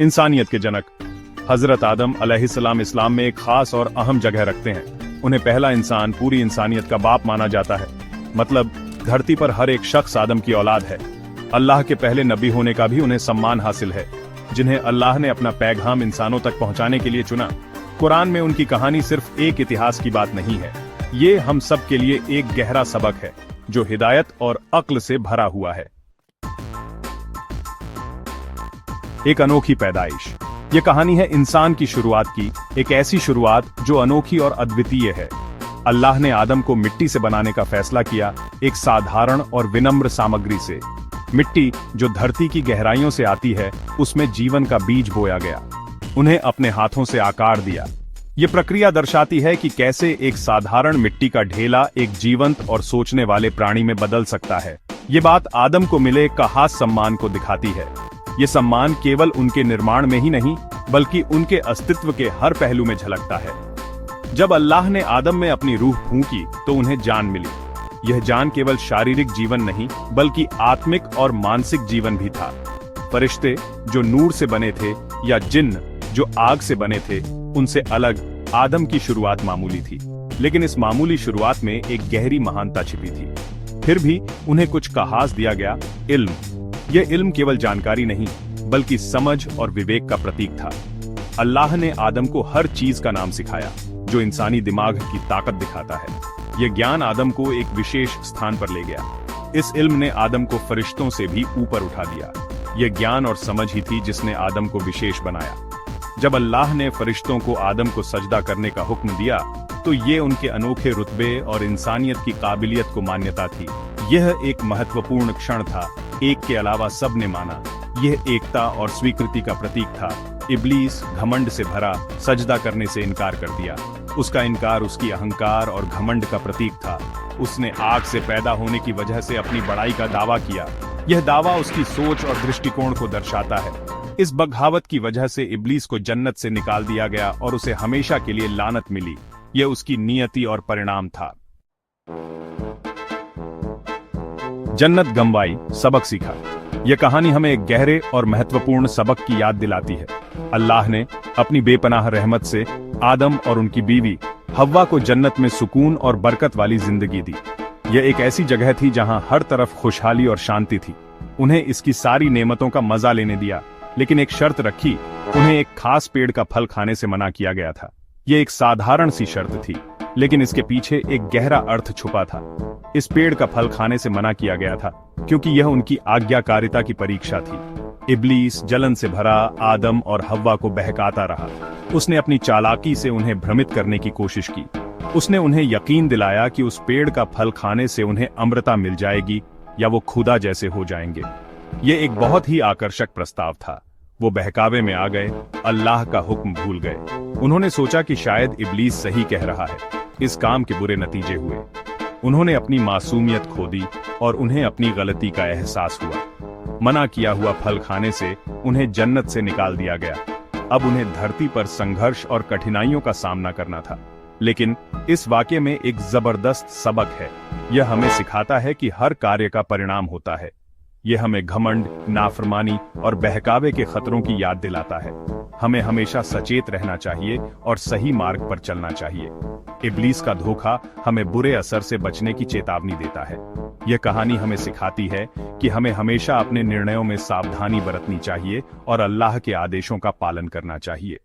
इंसानियत के जनक हजरत आदम अलैहिस्सलाम इस्लाम में एक खास और अहम जगह रखते हैं। उन्हें पहला इंसान, पूरी इंसानियत का बाप माना जाता है। मतलब धरती पर हर एक शख्स आदम की औलाद है। अल्लाह के पहले नबी होने का भी उन्हें सम्मान हासिल है, जिन्हें अल्लाह ने अपना पैगाम इंसानों तक पहुंचाने के लिए चुना। कुरान में उनकी कहानी सिर्फ एक इतिहास की बात नहीं है, ये हम सब के लिए एक गहरा सबक है जो हिदायत और अक्ल से भरा हुआ है। एक अनोखी पैदाइश। ये कहानी है इंसान की शुरुआत की, एक ऐसी शुरुआत जो अनोखी और अद्वितीय है। अल्लाह ने आदम को मिट्टी से बनाने का फैसला किया, एक साधारण और विनम्र सामग्री से। मिट्टी जो धरती की गहराइयों से आती है, उसमें जीवन का बीज बोया गया। उन्हें अपने हाथों से आकार दिया। ये प्रक्रिया दर्शाती है कि कैसे एक साधारण मिट्टी का ढेला एक जीवंत और सोचने वाले प्राणी में बदल सकता है। ये बात आदम को मिले एक खास सम्मान को दिखाती है। ये सम्मान केवल उनके निर्माण में ही नहीं, बल्कि उनके अस्तित्व के हर पहलू में झलकता है। जब अल्लाह ने आदम में अपनी रूह फूंकी तो उन्हें जान मिली। यह जान केवल शारीरिक जीवन नहीं, बल्कि आत्मिक और मानसिक जीवन भी था। फरिश्ते जो नूर से बने थे या जिन्न जो आग से बने थे, उनसे अलग आदम की शुरुआत मामूली थी। लेकिन इस मामूली शुरुआत में एक गहरी महानता छिपी थी। फिर भी उन्हें कुछ खास दिया गया, इल्म। यह इल्म केवल जानकारी नहीं, बल्कि समझ और विवेक का प्रतीक था। अल्लाह ने आदम को हर चीज का नाम सिखाया जो इंसानी दिमाग की ताकत दिखाता है। यह ज्ञान आदम को एक विशेष स्थान पर ले गया। इस इल्म ने आदम को फरिश्तों से भी ऊपर उठा दिया। यह ज्ञान और समझ ही थी जिसने आदम को विशेष बनाया। जब अल्लाह ने फरिश्तों को आदम को सजदा करने का हुक्म दिया, तो ये उनके अनोखे रुतबे और इंसानियत की काबिलियत को मान्यता थी। यह एक महत्वपूर्ण क्षण था। एक के अलावा सब ने माना। यह एकता और स्वीकृति का प्रतीक था। इब्लीस घमंड से भरा सजदा करने से इनकार कर दिया। उसका इनकार उसकी अहंकार और घमंड का प्रतीक था। उसने आग से पैदा होने की वजह से अपनी बड़ाई का दावा किया। यह दावा उसकी सोच और दृष्टिकोण को दर्शाता है। इस बगावत की वजह से इब्लीस को जन्नत से निकाल दिया गया और उसे हमेशा के लिए लानत मिली। यह उसकी नियति और परिणाम था। जन्नत गंवाई, सबक सीखा। यह कहानी हमें एक गहरे और महत्वपूर्ण सबक की याद दिलाती है। अल्लाह ने अपनी बेपनाह रहमत से आदम और उनकी बीवी हव्वा को जन्नत में सुकून और बरकत वाली जिंदगी दी। यह एक ऐसी जगह थी जहां हर तरफ खुशहाली और शांति थी। उन्हें इसकी सारी नेमतों का मजा लेने दिया, लेकिन एक शर्त रखी। उन्हें एक खास पेड़ का फल खाने से मना किया गया था। यह एक साधारण सी शर्त थी, लेकिन इसके पीछे एक गहरा अर्थ छुपा था। इस पेड़ का फल खाने से मना किया गया था क्योंकि यह उनकी आज्ञाकारिता की परीक्षा थी। इब्लीस जलन से भरा आदम और हव्वा को बहकाता रहा। उसने अपनी चालाकी से उन्हें भ्रमित करने की कोशिश की। उसने उन्हें यकीन दिलाया कि उस पेड़ का फल खाने से उन्हें अमृता मिल जाएगी या वो खुदा जैसे हो जाएंगे। यह एक बहुत ही आकर्षक प्रस्ताव था। वो बहकावे में आ गए, अल्लाह का हुक्म भूल गए। उन्होंने सोचा कि शायद इब्लीस सही कह रहा है। इस काम के बुरे नतीजे हुए। उन्होंने अपनी मासूमियत खो दी और उन्हें अपनी गलती का एहसास हुआ। मना किया हुआ फल खाने से उन्हें जन्नत से निकाल दिया गया। अब उन्हें धरती पर संघर्ष और कठिनाइयों का सामना करना था। लेकिन इस वाकये में एक जबरदस्त सबक है। यह हमें सिखाता है कि हर कार्य का परिणाम होता है। यह हमें घमंड, नाफरमानी और बहकावे के खतरों की याद दिलाता है। हमें हमेशा सचेत रहना चाहिए और सही मार्ग पर चलना चाहिए। इब्लीस का धोखा हमें बुरे असर से बचने की चेतावनी देता है। यह कहानी हमें सिखाती है कि हमें हमेशा अपने निर्णयों में सावधानी बरतनी चाहिए और अल्लाह के आदेशों का पालन करना चाहिए।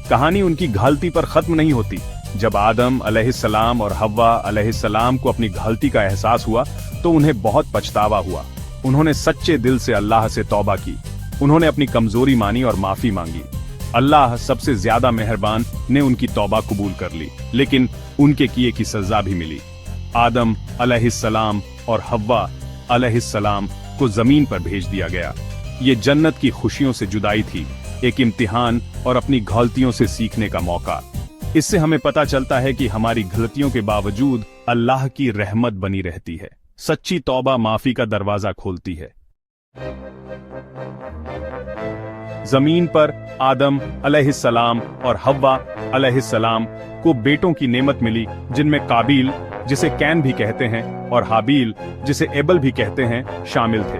कहानी उनकी गलती पर खत्म नहीं होती। जब आदम अलैहिस्सलाम और हव्वा अलैहिस्सलाम को अपनी गलती का एहसास हुआ तो उन्हें बहुत पछतावा हुआ। उन्होंने सच्चे दिल से अल्लाह से तौबा की। उन्होंने अपनी कमजोरी मानी और माफी मांगी। अल्लाह सबसे ज्यादा मेहरबान ने उनकी तौबा कबूल कर ली, लेकिन उनके किए की सजा भी मिली। आदम अलैहिस्सलाम और हव्वा अलैहिस्सलाम को जमीन पर भेज दिया गया। ये जन्नत की खुशियों से जुदाई थी, एक इम्तिहान और अपनी गलतियों से सीखने का मौका। इससे हमें पता चलता है कि हमारी गलतियों के बावजूद अल्लाह की रहमत बनी रहती है। सच्ची तौबा माफी का दरवाजा खोलती है। जमीन पर आदम अलैहिस्सलाम और हव्वा अलैहिस्सलाम को बेटों की नेमत मिली, जिनमें काबिल, जिसे कैन भी कहते हैं, और हाबील, जिसे एबल भी कहते हैं, शामिल थे।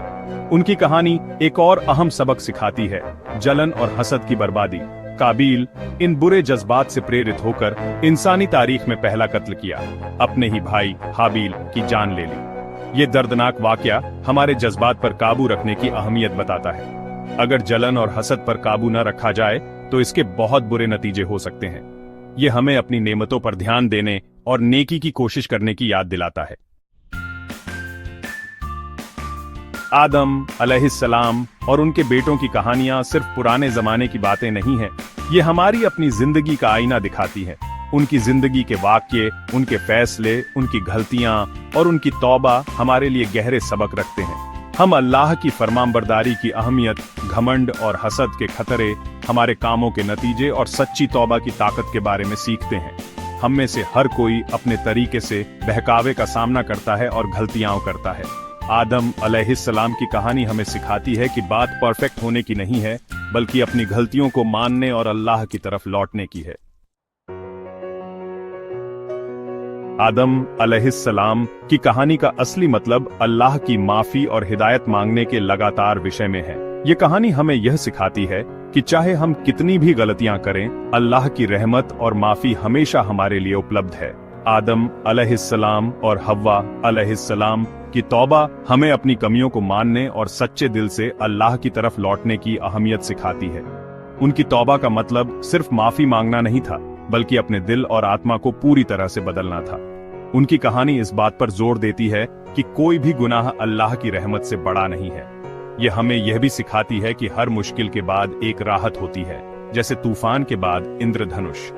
उनकी कहानी एक और अहम सबक सिखाती है, जलन और हसद की बर्बादी। काबील इन बुरे जज्बात से प्रेरित होकर इंसानी तारीख में पहला कत्ल किया, अपने ही भाई हाबील की जान ले ली। ये दर्दनाक वाकया हमारे जज्बात पर काबू रखने की अहमियत बताता है। अगर जलन और हसद पर काबू न रखा जाए तो इसके बहुत बुरे नतीजे हो सकते हैं। ये हमें अपनी नेमतों पर ध्यान देने और नेकी की कोशिश करने की याद दिलाता है। आदम अलैहिस्सलाम और उनके बेटों की कहानियां सिर्फ पुराने जमाने की बातें नहीं हैं, ये हमारी अपनी जिंदगी का आईना दिखाती हैं। उनकी जिंदगी के वाक्य, उनके फैसले, उनकी गलतियां और उनकी तौबा हमारे लिए गहरे सबक रखते हैं। हम अल्लाह की फरमानबरदारी की अहमियत, घमंड और हसद के खतरे, हमारे कामों के नतीजे और सच्ची तौबा की ताकत के बारे में सीखते हैं। हम में से हर कोई अपने तरीके से बहकावे का सामना करता है और गलतियां करता है। आदम अलैहिस्सलाम की कहानी हमें सिखाती है कि बात परफेक्ट होने की नहीं है, बल्कि अपनी गलतियों को मानने और अल्लाह की तरफ लौटने की है। आदम अलैहिस्सलाम की कहानी का असली मतलब अल्लाह की माफी और हिदायत मांगने के लगातार विषय में है। ये कहानी हमें यह सिखाती है कि चाहे हम कितनी भी गलतियां करें, अल्लाह की रहमत और माफी हमेशा हमारे लिए उपलब्ध है। आदम अलैहिस्सलाम और हव्वा अलैहिस्सलाम की तौबा हमें अपनी कमियों को मानने और सच्चे दिल से अल्लाह की तरफ लौटने की अहमियत सिखाती है। उनकी तौबा का मतलब सिर्फ माफी मांगना नहीं था, बल्कि अपने दिल और आत्मा को पूरी तरह से बदलना था। उनकी कहानी इस बात पर जोर देती है कि कोई भी गुनाह अल्लाह की रहमत से बड़ा नहीं है। यह हमें यह भी सिखाती है कि हर मुश्किल के बाद एक राहत होती है, जैसे तूफान के बाद इंद्रधनुष।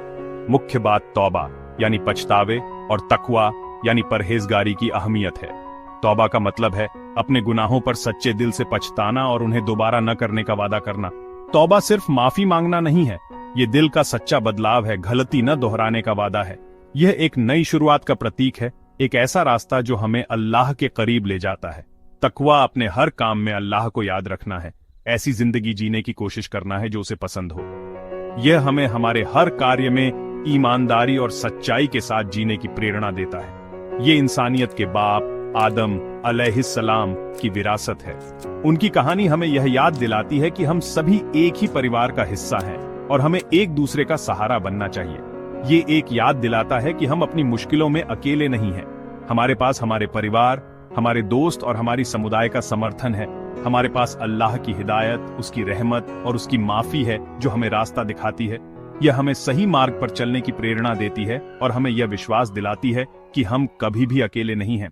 मुख्य बात तौबा यानी पछतावे और तकवा यानी परहेजगारी की अहमियत है। तौबा का मतलब है अपने गुनाहों पर सच्चे दिल से पछताना और उन्हें दोबारा न करने का वादा करना। तौबा सिर्फ माफी मांगना नहीं है, ये दिल का सच्चा बदलाव है, गलती न दोहराने का वादा है। यह एक नई शुरुआत का प्रतीक है, एक ऐसा रास्ता जो हमें अल्लाह के करीब ले जाता है। तकवा अपने हर काम में अल्लाह को याद रखना है, ऐसी जिंदगी जीने की कोशिश करना है जो उसे पसंद हो। यह हमें हमारे हर कार्य में ईमानदारी और सच्चाई के साथ जीने की प्रेरणा देता है। ये इंसानियत के बाप आदम अलैहिस्सलाम की विरासत है। उनकी कहानी हमें यह याद दिलाती है कि हम सभी एक ही परिवार का हिस्सा हैं और हमें एक दूसरे का सहारा बनना चाहिए। ये एक याद दिलाता है कि हम अपनी मुश्किलों में अकेले नहीं हैं। हमारे पास हमारे परिवार, हमारे दोस्त और हमारी समुदाय का समर्थन है। हमारे पास अल्लाह की हिदायत, उसकी रहमत और उसकी माफी है जो हमें रास्ता दिखाती है। यह हमें सही मार्ग पर चलने की प्रेरणा देती है और हमें यह विश्वास दिलाती है कि हम कभी भी अकेले नहीं हैं।